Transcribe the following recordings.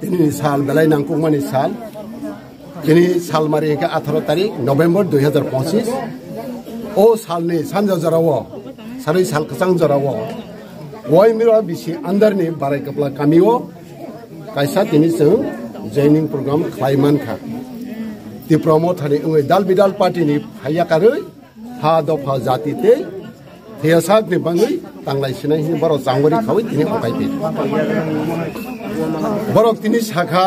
Ini साल बेलाय नांगौमानि साल ini साल मारि के 18 तारिख नवेम्बर 2025 ओ सालनि सानजा जरावो सारै साल खसां जरावो वय मिरा बिसि अंदरनि बाराय कपला कामियो कायसा तिनि जों जयनिं प्रग्राम खालायमान खा ति प्रमोट हानि उङै दाल बिदाल पार्टीनि फायाकारै हा दफा जाति ते थेसाक नि बाङै तांलाय सिनाय नि बरो जांगरि खावै तिनि अकाइबे बरक तिनि साखा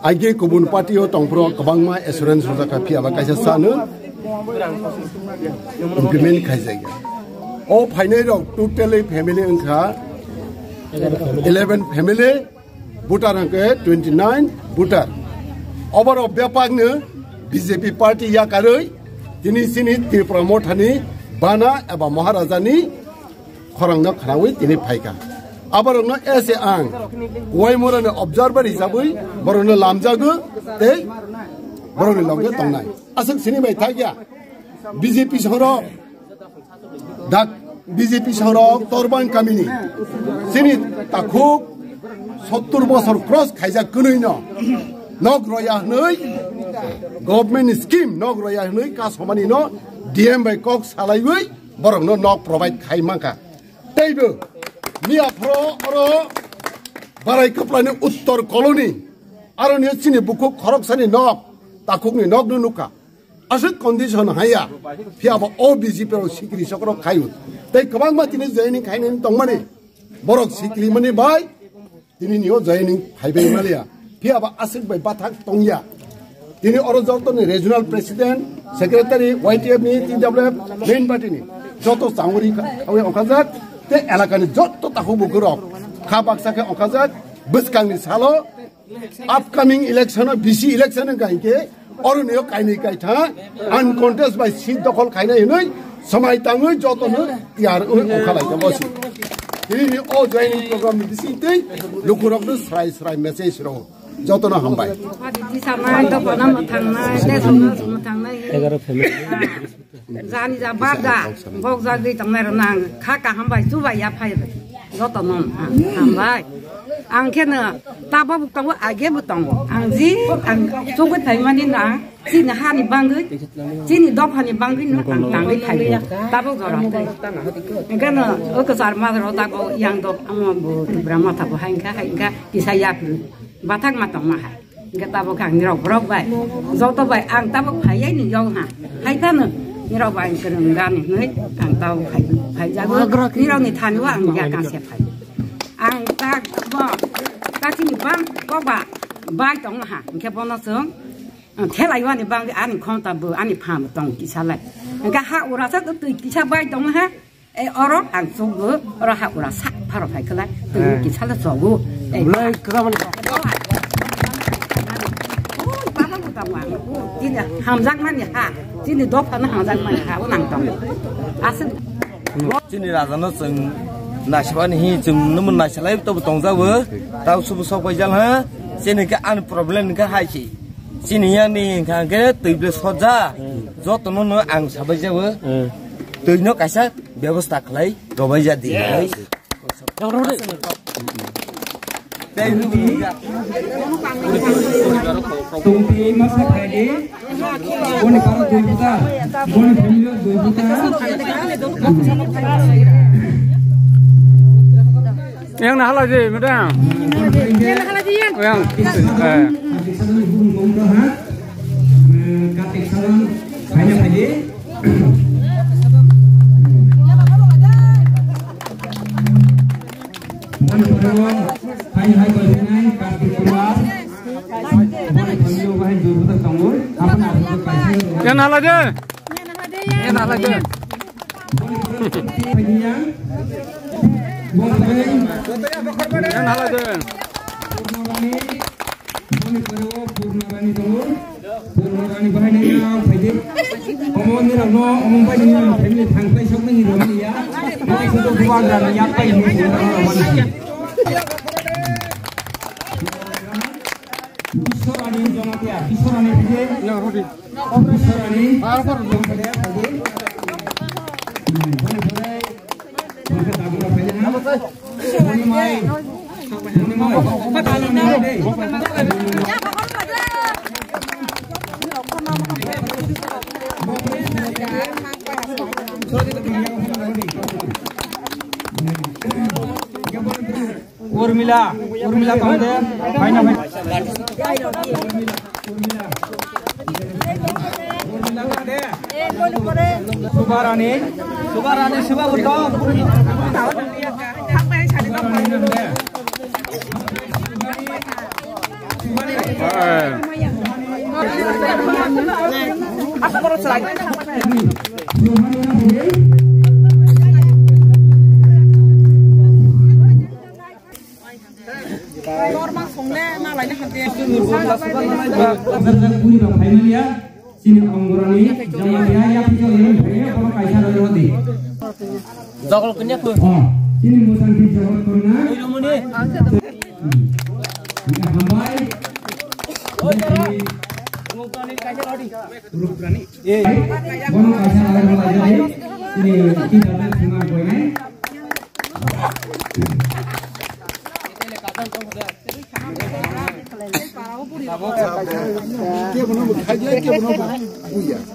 आगे गुबुन पार्टीयाव तंफ्रो गोबांमा एसुरेन्स रजाका फियाबा कायसा सानो इमप्लिमेन्ट खायजायो ओ फाइनाल रक टोटली फैमिली उनखा 11 फैमिली भोटार अंके 29 भोटार ओवर ऑफ व्यापारनो बीजेपी पार्टी या कारै दिनै सिनि ति प्रमोटनि बाना एबा महाराजानि खरंनो खरावै दिनै फायका आबारनो एसे आं वाइमोरनो ऑब्जर्वर हिसाबै बरनो लामजागो ते बरनो लगे तंनाय असक सिनि बाय थागिया बीजेपी सहर दाक बीजेपी सहर तरबान कामिनी सिनि ताखुक 70 बছর क्रस खायजा कनैनो नग रया हनै गवर्नमेंट स्कीम नग रया हनै का समानि न डीएम बाय कक सालायबै बरनो नग प्रोवाइड खायमाका तैबो मियाफ्रो अरो बाराय कपलानि उत्तर कॉलोनी आरो नि सिनि बुकु खरकसानि नग ताखुकनि नग नुका असक कंडीशन हाया फियाबो ओ बीजेपी रो सिक्रि सकरो खायु तै गोबां मातिनि जयनिं खायनि तंमानि बरक सिक्रि माने बाय दिनै नियो जयनिं फाइबै मालिया फियाबा असक बाय बाथाक तंगिया दिनै अरो जतनि रिजनल प्रेसिडेंट सेक्रेटारी वाइटीएफ नि टीडब्ल्यूएफ मेन पार्टी नि जतो सांगुरि खावे अखाजाक ते एलाकानि जत्तो ताखु बुकुरक खा बाक्साके अखाजाक बसकांनि सालो अपकमिंग इलेक्शन बीसी इलेक्शन गायके अरु नियो काइनि काइथा अनकन्टेस्ट बाय सीट दखल खायनाय नै समाय ताङै जतनो यार अखालायका बसि दिनै ओ जयनिं प्रोग्राम नि बिसितै लुकुरकनो स्राय स्राय मेसेज रो जतनो हामबाय दिसानाय दखना मथांनाय देसनो मथांनाय 11 फेमिली जानि जा बादा बगजा दै तंनाय नां खाका हामबाय जुबाय या फाय जतनो हामबाय आं केनो ताबा बुतांगो आगे बुतांगो आं जि आं जोगै थाइमानि ना जिनि हानि बांगै जिनि दफानि बांगै न आं तांगै थाइया ताबो जरा केनो ओकसार माजरो तागो यां दफ आं बु ब्रह्मा थाबो हाइंका दिसाया बाथाक मातंग माहा गताबो खां निरक ब्रक बाय जतो बाय आं ताबो फायै नि यौ हा हाइतानो niro ba ang kereng gani noi ang tau phai ja go niro ni than wa ang ya ka se phai ang ta chi ni bang ko ba bai tong ha ke bon na sung thế lạiว่านี่บางอันคอนตาเบออันนี้พามตองกิชาเลยก็หาอุราสักตัวกิชาใบตองฮะเออรอันสูงเบอเราหาอุราสักพาเราไปกันเลยตัวกิชาละสองกูเลยก็มันโอ้ยป้ามันก็ต้องว่าที่เนี่ยหามจักมันเนี่ยฮะที่นี่ดอกพันหามจักมันฮะว่านั่งตองอาซึ่งที่นี่เราจะนึกถึงนาชวันนี้จึงน้ำมันนาชเลยตัวตองจะเวอเราสุบสอบไปจังฮะที่นี่ก็อัน problem ก็หายชีsini yang ni kan ke tujuh saja, jauh tu nono ang sahaja je, tujuh no kasar, biasa kelai, gabai jadi. Yang mana? Tunggu masa kade, boleh kalau dua juta, boleh family dua juta. Yang nak halal je, madam. Yang halal je yang. Yang. Katik salam banyak aja. Mohon pertolongan hai bersenai katik keluar. Boleh panggil bahan juru tertanggur. Apa nak berpasir? Yang halal je. Yang halal je. Boleh panggil. Boleh. Yang halal je. Purnarani turun, Purnarani bahan ini apa? Omong ni ramno, omong bahan ini family tangkai sok ni ramai ya. Nanti sudah keluar dari apa ini ramai. Bisorani jangan dia, bisorani dia. Yang roti. Bisorani. Apa belum ada lagi? Boleh boleh. Boleh tak boleh boleh na? Boleh mai. Boleh mai. Apa kalau ni deh? Urmila kau deh, mana mana? Urmila kau deh. Subarani subah betul. Apa baru selesai? normal songnya malah ini hati. Sini anggurani, jangan dia ya video ini, kalau kaisa ada roti. Jokol punya tu. Sini musan di Jawa Tengah. Hambai. Buruk berani. Kalau kaisa ada roti, sini kita ada semua boleh. Dia benar benar